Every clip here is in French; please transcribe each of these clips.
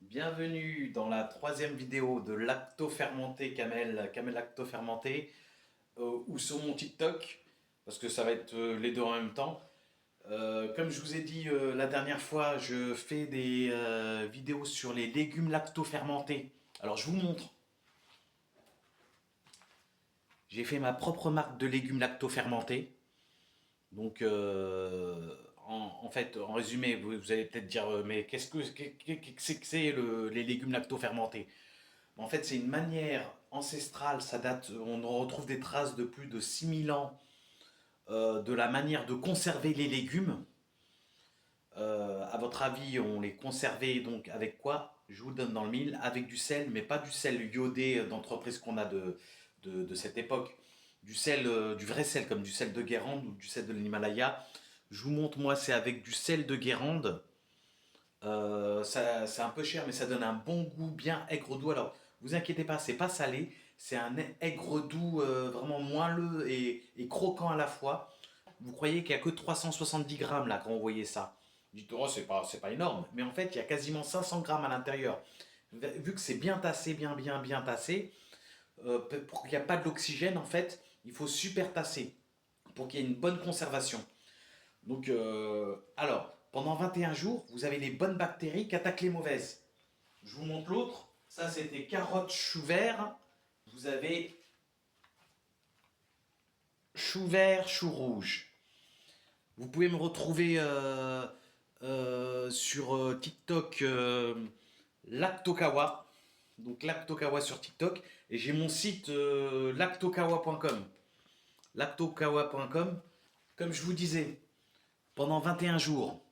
Bienvenue dans la troisième vidéo de lacto-fermenté Camel lacto-fermenté, ou sur mon TikTok, parce que ça va être les deux en même temps. Comme je vous ai dit la dernière fois, je fais des vidéos sur les légumes lacto-fermentés. Alors je vous montre. J'ai fait ma propre marque de légumes lacto-fermentés. Donc, en fait, en résumé, vous allez peut-être dire, mais qu'est-ce que c'est les légumes lacto-fermentés? En fait, c'est une manière ancestrale, ça date, on en retrouve des traces de plus de 6000 ans de la manière de conserver les légumes. À votre avis, on les conservait donc avec quoi? Je vous le donne dans le mille, avec du sel, mais pas du sel iodé d'entreprise qu'on a de cette époque. Du sel, du vrai sel, comme du sel de Guérande ou du sel de l'Himalaya. Je vous montre, moi, c'est avec du sel de Guérande. C'est un peu cher, mais ça donne un bon goût bien aigre-doux. Alors, vous inquiétez pas, c'est pas salé, c'est un aigre-doux vraiment moelleux et croquant à la fois. Vous croyez qu'il n'y a que 370 grammes là quand vous voyez ça. Vous dites, oh, c'est pas énorme. Mais en fait, il y a quasiment 500 grammes à l'intérieur. Vu que c'est bien tassé, bien tassé, pour qu'il n'y ait pas de l'oxygène, en fait, il faut super tasser pour qu'il y ait une bonne conservation. Donc, alors, pendant 21 jours, vous avez les bonnes bactéries qui attaquent les mauvaises. Je vous montre l'autre. Ça, c'était carottes, chou vert. Vous avez chou vert, chou rouge. Vous pouvez me retrouver sur TikTok Lactokawa. Donc Lactokawa sur TikTok. Et j'ai mon site lactokawa.com. Lactokawa.com. Comme je vous disais, pendant 21 jours,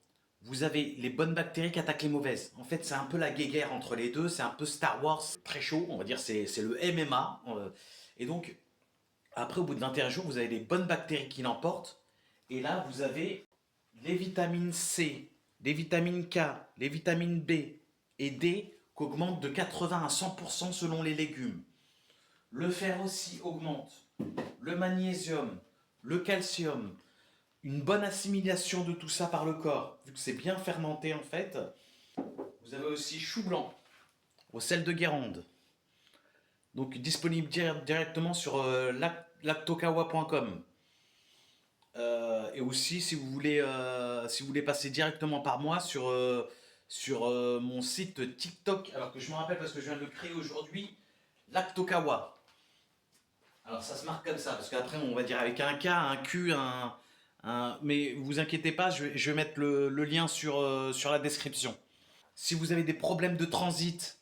vous avez les bonnes bactéries qui attaquent les mauvaises. En fait, c'est un peu la guéguerre entre les deux. C'est un peu Star Wars, très chaud. On va dire c'est le MMA. Et donc, après, au bout de 21 jours, vous avez les bonnes bactéries qui l'emportent. Et là, vous avez les vitamines C, les vitamines K, les vitamines B et D qui augmentent de 80 à 100% selon les légumes. Le fer aussi augmente. Le magnésium, le calcium, une bonne assimilation de tout ça par le corps, vu que c'est bien fermenté en fait. Vous avez aussi chou blanc au sel de Guérande. Donc disponible directement sur lactokawa.com. Et aussi, si vous voulez passer directement par moi sur mon site TikTok, alors que je me rappelle parce que je viens de le créer aujourd'hui, Lactokawa. Alors ça se marque comme ça, parce qu'après on va dire avec un K, un Q, mais vous inquiétez pas, je vais mettre le lien sur la description. Si vous avez des problèmes de transit,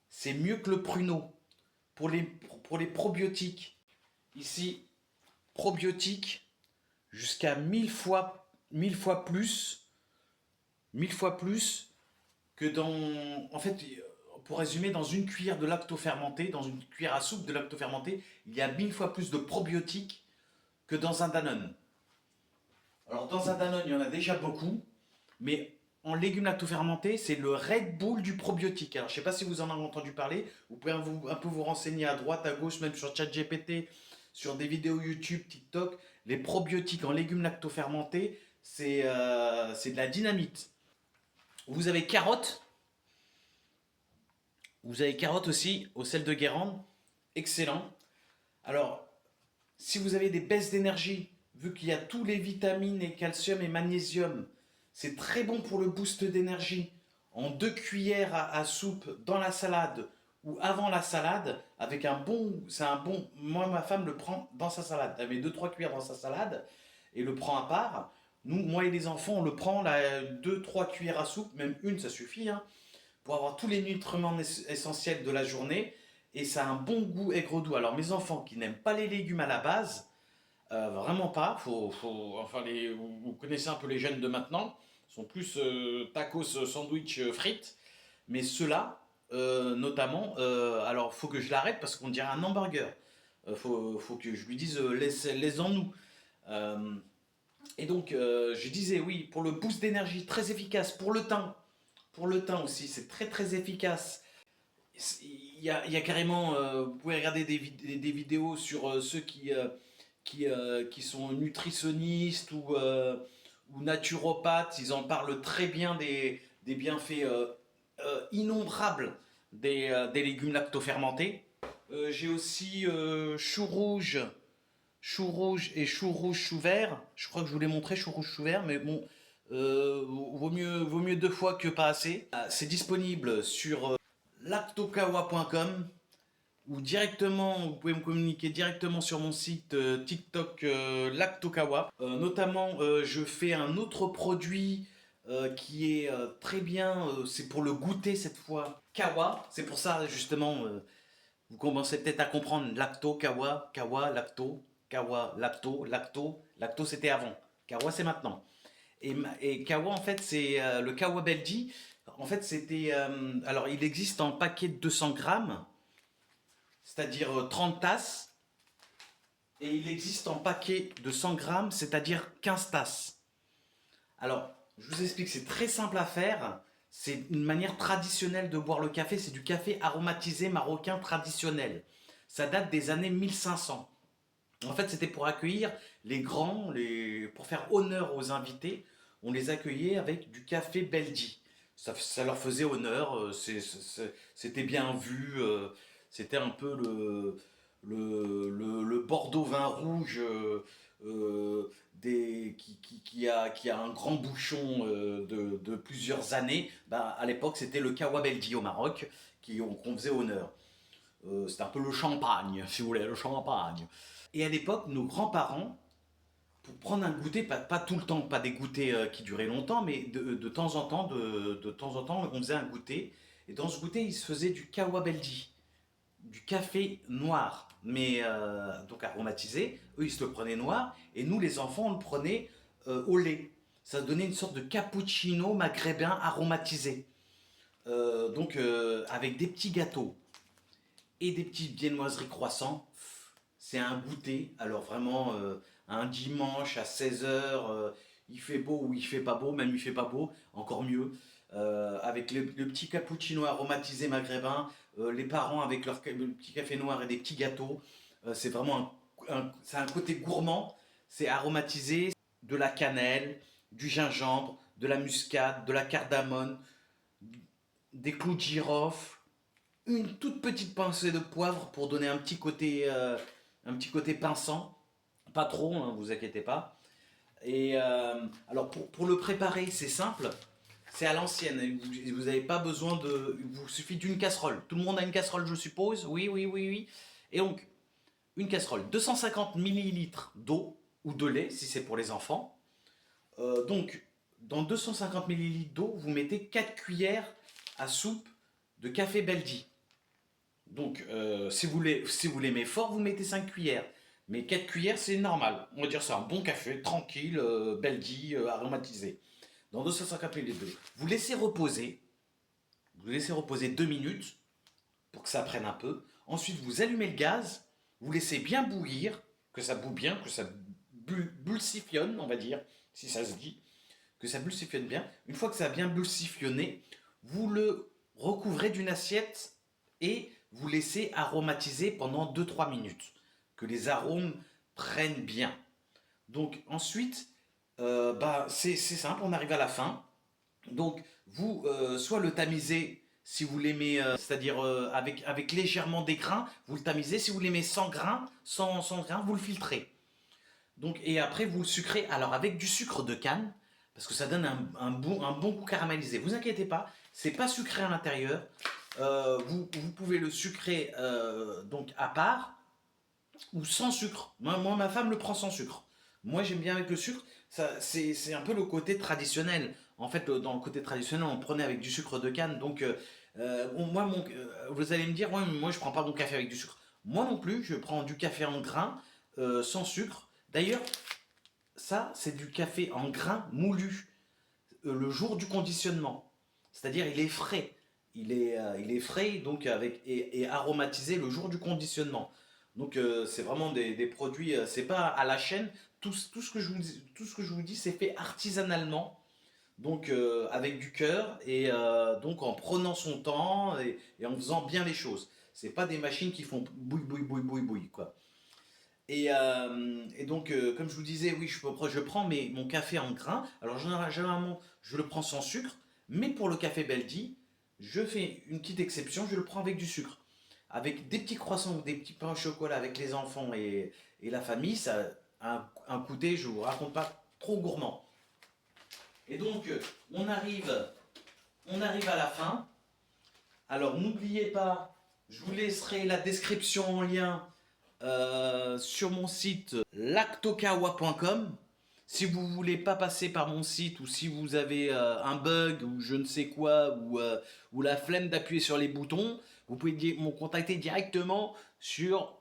c'est mieux que le pruneau. Pour les probiotiques, ici, probiotiques, jusqu'à 1000 fois plus, 1000 fois plus que dans. En fait, pour résumer, dans une cuillère de lacto-fermenté, dans une cuillère à soupe de lacto-fermenté, il y a 1000 fois plus de probiotiques que dans un Danone. Alors, dans un Danone, il y en a déjà beaucoup, mais en légumes lacto-fermentés, c'est le Red Bull du probiotique. Alors, je ne sais pas si vous en avez entendu parler, vous pouvez un peu vous renseigner à droite, à gauche, même sur ChatGPT, sur des vidéos YouTube, TikTok. Les probiotiques en légumes lacto-fermentés, c'est de la dynamite. Vous avez carottes. Vous avez carottes aussi au sel de Guérande. Excellent. Alors, si vous avez des baisses d'énergie, vu qu'il y a tous les vitamines et calcium et magnésium, c'est très bon pour le boost d'énergie. En 2 cuillères à soupe dans la salade ou avant la salade, avec un bon, c'est un bon. Moi, ma femme le prend dans sa salade. Elle met 2-3 cuillères dans sa salade et le prend à part. Nous, moi et les enfants, on le prend là, 2-3 cuillères à soupe, même une, ça suffit, hein, pour avoir tous les nutriments essentiels de la journée. Et ça a un bon goût aigre-doux. Alors, mes enfants qui n'aiment pas les légumes à la base, vraiment pas. Enfin, vous connaissez un peu les jeunes de maintenant. Ils sont plus tacos, sandwich, frites. Mais ceux-là, notamment, alors faut que je l'arrête parce qu'on dirait un hamburger. Faut que je lui dise laisse-en nous. Euh, et donc, je disais oui, pour le boost d'énergie, très efficace. Pour le teint. Pour le teint aussi, c'est très efficace. Il y a carrément, vous pouvez regarder des vidéos sur ceux qui sont nutritionnistes ou naturopathes, ils en parlent très bien des bienfaits innombrables des légumes lactofermentés. J'ai aussi chou rouge et chou rouge chou vert. Je crois que je vous l'ai montré, chou rouge chou vert, mais bon, vaut mieux deux fois que pas assez. C'est disponible sur lactokawa.com ou directement, vous pouvez me communiquer directement sur mon site TikTok Lactokawa. Notamment, je fais un autre produit qui est très bien, c'est pour le goûter cette fois, Kawa. C'est pour ça justement, vous commencez peut-être à comprendre lacto, kawa, kawa, lacto, kawa, lacto, lacto. Lacto c'était avant, kawa c'est maintenant. Et kawa en fait c'est le kawa Belgi. En fait c'était, alors il existe en paquet de 200 grammes, c'est-à-dire 30 tasses. Et il existe en paquet de 100 grammes, c'est-à-dire 15 tasses. Alors, je vous explique, c'est très simple à faire. C'est une manière traditionnelle de boire le café. C'est du café aromatisé marocain traditionnel. Ça date des années 1500. En fait, c'était pour accueillir les grands, pour faire honneur aux invités. On les accueillait avec du café Beldi. Ça leur faisait honneur. C'était bien vu. C'était un peu le Bordeaux vin rouge qui a un grand bouchon de plusieurs années. Bah, à l'époque, c'était le Kawa Beldi au Maroc qu'on faisait honneur. C'était un peu le champagne, si vous voulez, le champagne. Et à l'époque, nos grands-parents, pour prendre un goûter, pas tout le temps, pas des goûters qui duraient longtemps, mais de temps en temps, de temps en temps, on faisait un goûter. Et dans ce goûter, il se faisait du Kawa Beldi, du café noir, mais donc aromatisé. Eux, ils se le prenaient noir, et nous, les enfants, on le prenait au lait. Ça donnait une sorte de cappuccino maghrébin aromatisé. Avec des petits gâteaux et des petites viennoiseries croissants. C'est un goûter. Alors vraiment, un dimanche à 16 h, il fait beau ou il fait pas beau, même il fait pas beau, encore mieux. Avec le petit cappuccino aromatisé maghrébin, les parents avec le petit café noir et des petits gâteaux. C'est vraiment c'est un côté gourmand, c'est aromatisé, de la cannelle, du gingembre, de la muscade, de la cardamone, des clous de girofle, une toute petite pincée de poivre pour donner un petit côté pinçant. Pas trop, hein, vous inquiétez pas. Et alors pour le préparer, c'est simple. C'est à l'ancienne. Vous n'avez pas besoin de. Il vous suffit d'une casserole. Tout le monde a une casserole, je suppose. Oui, oui, oui, oui. Et donc, une casserole, 250 millilitres d'eau ou de lait, si c'est pour les enfants. Dans 250 millilitres d'eau, vous mettez 4 cuillères à soupe de café Beldi. Donc, si vous l'aimez fort, vous mettez 5 cuillères. Mais 4 cuillères, c'est normal. On va dire c'est un bon café, tranquille, Belgi, aromatisé. Dans 250 millilitres d'eau. Vous laissez reposer 2 minutes pour que ça prenne un peu. Ensuite, vous allumez le gaz, vous laissez bien bouillir, que ça boue bien, que ça bulsifionne, on va dire, si ça se dit, que ça bulsifionne bien. Une fois que ça a bien bulsifionné, vous le recouvrez d'une assiette et vous laissez aromatiser pendant 2-3 minutes, que les arômes prennent bien. Donc ensuite, c'est simple, on arrive à la fin. Donc vous, soit le tamisez si vous l'aimez, c'est-à-dire avec légèrement des grains, vous le tamisez. Si vous l'aimez sans grains, sans grains, vous le filtrez. Donc, et après vous le sucrez, alors avec du sucre de canne, parce que ça donne un bon goût caramélisé. Vous inquiétez pas, c'est pas sucré à l'intérieur. Vous pouvez le sucrer donc à part ou sans sucre. Moi, ma femme le prend sans sucre. Moi, j'aime bien avec le sucre. C'est un peu le côté traditionnel. En fait, dans le côté traditionnel, on prenait avec du sucre de canne. Donc, vous allez me dire, ouais, moi, je prends pas mon café avec du sucre. Moi non plus, je prends du café en grains sans sucre. D'ailleurs, ça, c'est du café en grains moulu le jour du conditionnement. C'est-à-dire, il est frais. Il est frais donc et aromatisé le jour du conditionnement. Donc c'est vraiment des produits, c'est pas à la chaîne. Tout ce que tout ce que je vous dis, c'est fait artisanalement, donc avec du cœur et donc en prenant son temps et en faisant bien les choses. C'est pas des machines qui font bouille bouille bouille bouille bouille quoi. Et donc comme je vous disais, oui, je prends mon café en grains. Alors généralement, je le prends sans sucre, mais pour le café Beldi, je fais une petite exception, je le prends avec du sucre. Avec des petits croissants ou des petits pains au chocolat avec les enfants et la famille, ça a un goûter, je vous raconte pas, trop gourmand. Et donc, on arrive à la fin. Alors, n'oubliez pas, je vous laisserai la description en lien sur mon site lactokawa.com. Si vous voulez pas passer par mon site ou si vous avez un bug ou je ne sais quoi ou la flemme d'appuyer sur les boutons, vous pouvez me contacter directement sur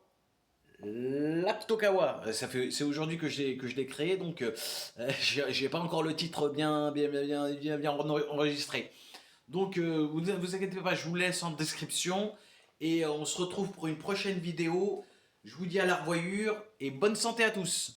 Lactokawa. C'est aujourd'hui que je l'ai créé, donc j'ai pas encore le titre bien enregistré. Donc vous inquiétez pas, je vous laisse en description et on se retrouve pour une prochaine vidéo. Je vous dis à la revoyure et bonne santé à tous.